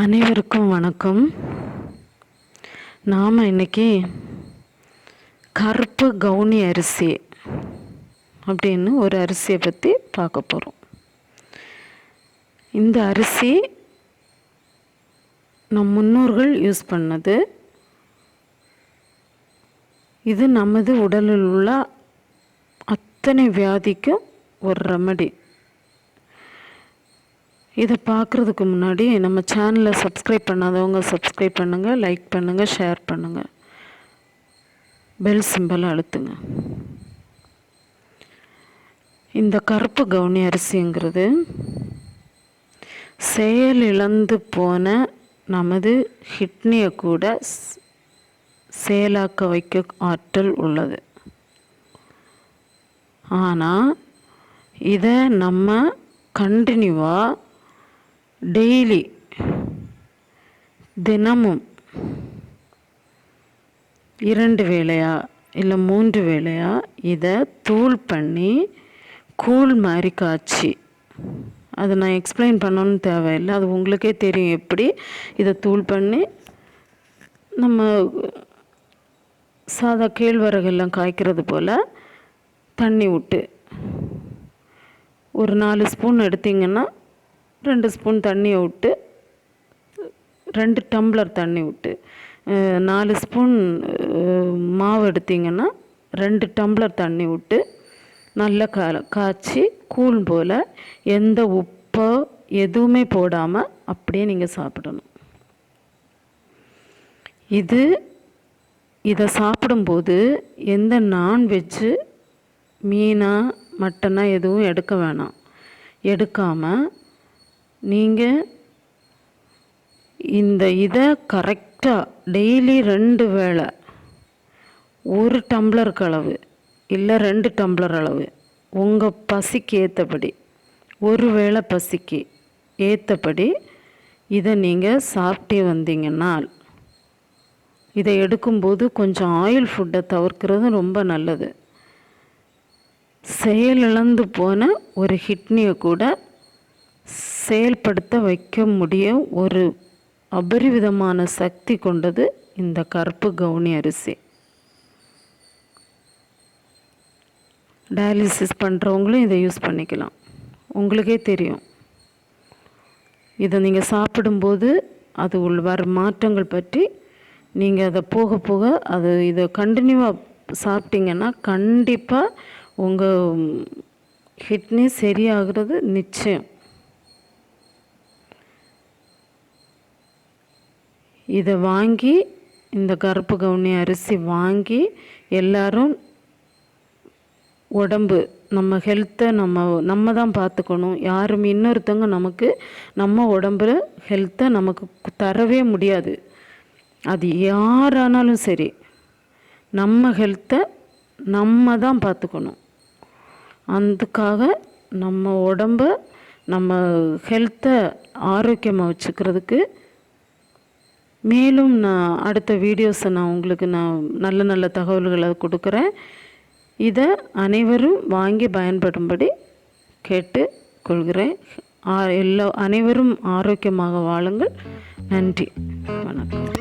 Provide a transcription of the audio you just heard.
அனைவருக்கும் வணக்கம். நாம் இன்றைக்கி கருப்பு கவுனி அரிசி அப்படின்னு ஒரு அரிசியை பற்றி பார்க்க போகிறோம். இந்த அரிசி நம் முன்னோர்கள் யூஸ் பண்ணது. இது நமது உடலில் உள்ள அத்தனை வியாதிக்கும் ஒரு ரெமடி. இதை பார்க்குறதுக்கு முன்னாடி நம்ம சேனலை சப்ஸ்கிரைப் பண்ணாதவங்க சப்ஸ்கிரைப் பண்ணுங்கள், லைக் பண்ணுங்கள், ஷேர் பண்ணுங்கள், பெல் சிம்பலை அழுத்துங்க. இந்த கருப்பு கவுனி அரிசிங்கிறது செயலிழந்து போன நமது கிட்னியை கூட செயலாக்க வைக்க ஆற்றல் உள்ளது. ஆனால் இதை நம்ம கண்டினியூவாக டெய்லி தினமும் 2 வேளையா இல்லை 3 வேளையா இதை தூள் பண்ணி கூழ் மாதிரி காய்ச்சி, அதை நான் எக்ஸ்பிளைன் பண்ணணும்னு தேவையில்லை, அது உங்களுக்கே தெரியும் எப்படி இதை தூள் பண்ணி நம்ம சாதா கேழ்வரகெல்லாம் காய்க்கிறது போல் தண்ணி விட்டு ஒரு 4 ஸ்பூன் எடுத்திங்கன்னா 2 ஸ்பூன் தண்ணியை விட்டு 2 டம்ளர் தண்ணி விட்டு 4 ஸ்பூன் மாவு எடுத்திங்கன்னா 2 டம்ளர் தண்ணி விட்டு நல்லா காய்ச்சி கூழ் போல் எந்த உப்போ எதுவுமே போடாமல் அப்படியே நீங்கள் சாப்பிடணும். இதை சாப்பிடும்போது எந்த நான்வெஜ்ஜு மீனா மட்டனா எதுவும் எடுக்க வேணாம். எடுக்காமல் நீங்கள் இதை கரெக்டாக டெய்லி 2 வேளை 1 டம்ளருக்கு அளவு இல்லை 2 டம்ளர் அளவு உங்கள் பசிக்கு ஏற்றபடி, ஒரு வேளை பசிக்கு ஏற்றபடி இதை நீங்கள் சாப்பிட்டே வந்தீங்கன்னா, இதை எடுக்கும்போது கொஞ்சம் ஆயில் ஃபுட்டை தவிர்க்கிறது ரொம்ப நல்லது. செயலிழந்து போன ஒரு கிட்னியை கூட செயல்படுத்த வைக்க முடியும் ஒரு அபரிவிதமான சக்தி கொண்டது இந்த கருப்பு கவுனி அரிசி. டயாலிசிஸ் பண்ணுறவங்களும் இதை யூஸ் பண்ணிக்கலாம். உங்களுக்கே தெரியும், இதை நீங்கள் சாப்பிடும்போது அது வர மாற்றங்கள் பற்றி நீங்கள் அதை போக போக இதை கண்டினியூவாக சாப்பிட்டீங்கன்னா கண்டிப்பாக உங்கள் கிட்னி சரியாகிறது நிச்சயம். இதை வாங்கி, இந்த கருப்பு கவுனி அரிசி வாங்கி எல்லாரும் உடம்பு நம்ம ஹெல்த்தை நம்ம தான் பார்த்துக்கணும். யாரும் இன்னொருத்தவங்க நம்ம உடம்புல ஹெல்த்தை நமக்கு தரவே முடியாது. அது யாரானாலும் சரி, நம்ம ஹெல்த்தை நம்ம தான் பார்த்துக்கணும். அதுக்காக நம்ம உடம்பை நம்ம ஹெல்த்தை ஆரோக்கியமாக வச்சுக்கிறதுக்கு மேலும் நான் அடுத்த வீடியோஸை உங்களுக்கு நல்ல நல்ல தகவல்களை கொடுக்குறேன். இதை அனைவரும் வாங்கி பயன்படும்படி கேட்டுக்கொள்கிறேன். அனைவரும் ஆரோக்கியமாக வாழுங்கள். நன்றி, வணக்கம்.